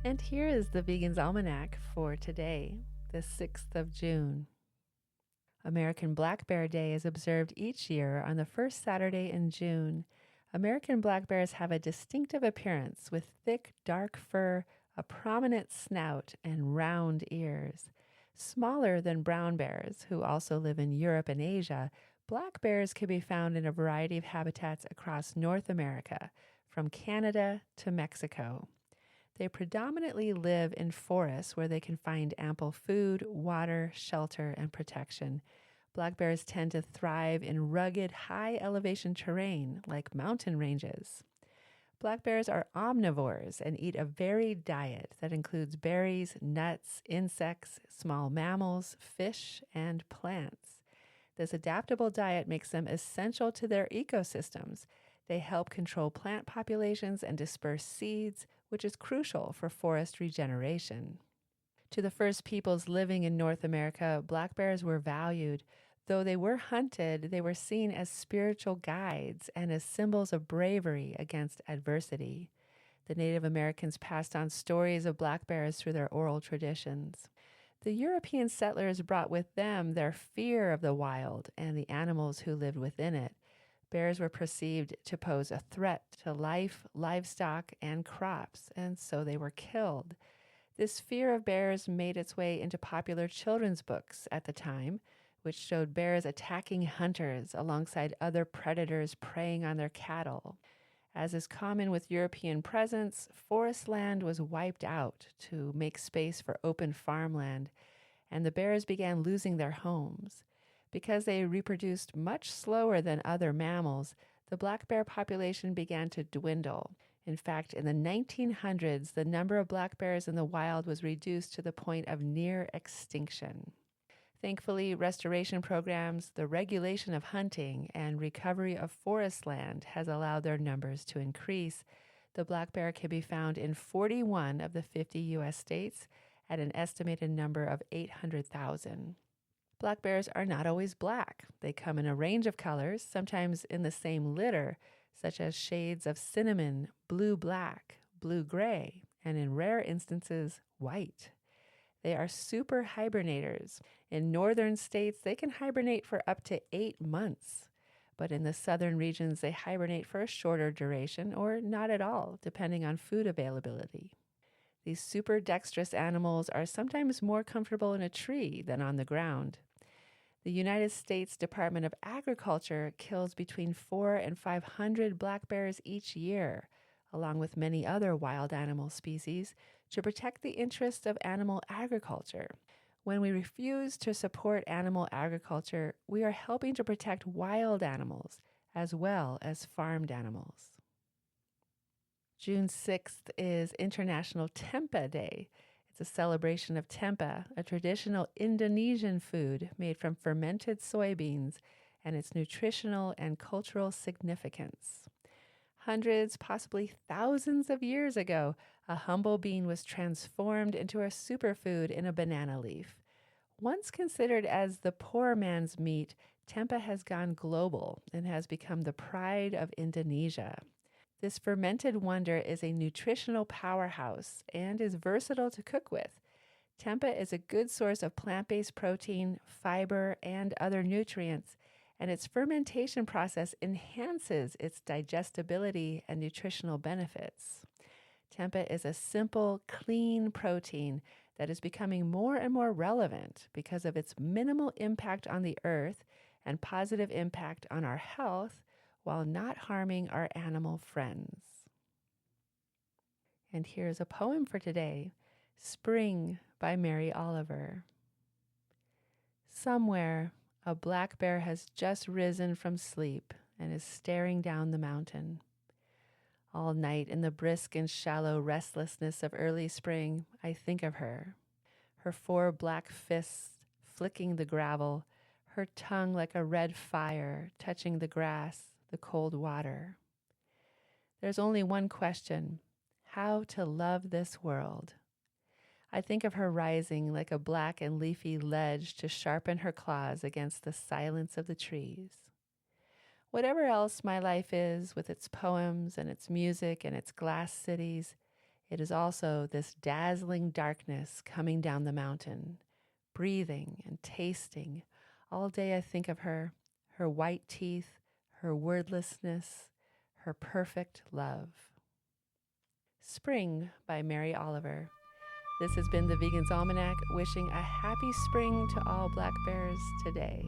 And here is the Vegan's Almanac for today, the 6th of June. American Black Bear Day is observed each year on the first Saturday in June. American black bears have a distinctive appearance with thick, dark fur, a prominent snout, and round ears. Smaller than brown bears, who also live in Europe and Asia, black bears can be found in a variety of habitats across North America, from Canada to Mexico. They predominantly live in forests where they can find ample food, water, shelter, and protection. Black bears tend to thrive in rugged, high-elevation terrain like mountain ranges. Black bears are omnivores and eat a varied diet that includes berries, nuts, insects, small mammals, fish, and plants. This adaptable diet makes them essential to their ecosystems. They help control plant populations and disperse seeds, which is crucial for forest regeneration. To the first peoples living in North America, black bears were valued. Though they were hunted, they were seen as spiritual guides and as symbols of bravery against adversity. The Native Americans passed on stories of black bears through their oral traditions. The European settlers brought with them their fear of the wild and the animals who lived within it. Bears were perceived to pose a threat to life, livestock, and crops, and so they were killed. This fear of bears made its way into popular children's books at the time, which showed bears attacking hunters alongside other predators preying on their cattle. As is common with European presence, forest land was wiped out to make space for open farmland, and the bears began losing their homes. Because they reproduced much slower than other mammals, the black bear population began to dwindle. In fact, in the 1900s, the number of black bears in the wild was reduced to the point of near extinction. Thankfully, restoration programs, the regulation of hunting, and recovery of forest land has allowed their numbers to increase. The black bear can be found in 41 of the 50 U.S. states at an estimated number of 800,000. Black bears are not always black. They come in a range of colors, sometimes in the same litter, such as shades of cinnamon, blue-black, blue-gray, and in rare instances, white. They are super hibernators. In northern states, they can hibernate for up to 8 months. But in the southern regions, they hibernate for a shorter duration or not at all, depending on food availability. These super dexterous animals are sometimes more comfortable in a tree than on the ground. The United States Department of Agriculture kills between 400 and 500 black bears each year, along with many other wild animal species, to protect the interests of animal agriculture. When we refuse to support animal agriculture, we are helping to protect wild animals as well as farmed animals. June 6th is International Tempeh Day. It's a celebration of tempeh, a traditional Indonesian food made from fermented soybeans, and its nutritional and cultural significance. Hundreds, possibly thousands of years ago, a humble bean was transformed into a superfood in a banana leaf. Once considered as the poor man's meat, tempeh has gone global and has become the pride of Indonesia. This fermented wonder is a nutritional powerhouse and is versatile to cook with. Tempeh is a good source of plant-based protein, fiber, and other nutrients, and its fermentation process enhances its digestibility and nutritional benefits. Tempeh is a simple, clean protein that is becoming more and more relevant because of its minimal impact on the earth and positive impact on our health, while not harming our animal friends. And here's a poem for today, Spring by Mary Oliver. Somewhere, a black bear has just risen from sleep and is staring down the mountain. All night in the brisk and shallow restlessness of early spring, I think of her, her 4 black fists flicking the gravel, her tongue like a red fire touching the grass, the cold water. There's only one question: how to love this world. I think of her rising like a black and leafy ledge to sharpen her claws against the silence of the trees. Whatever else my life is, with its poems and its music and its glass cities, It is also this dazzling darkness coming down the mountain, breathing and tasting. All day I think of her, her white teeth, her wordlessness, her perfect love. Spring by Mary Oliver. This has been the Vegan's Almanac, wishing a happy spring to all black bears today.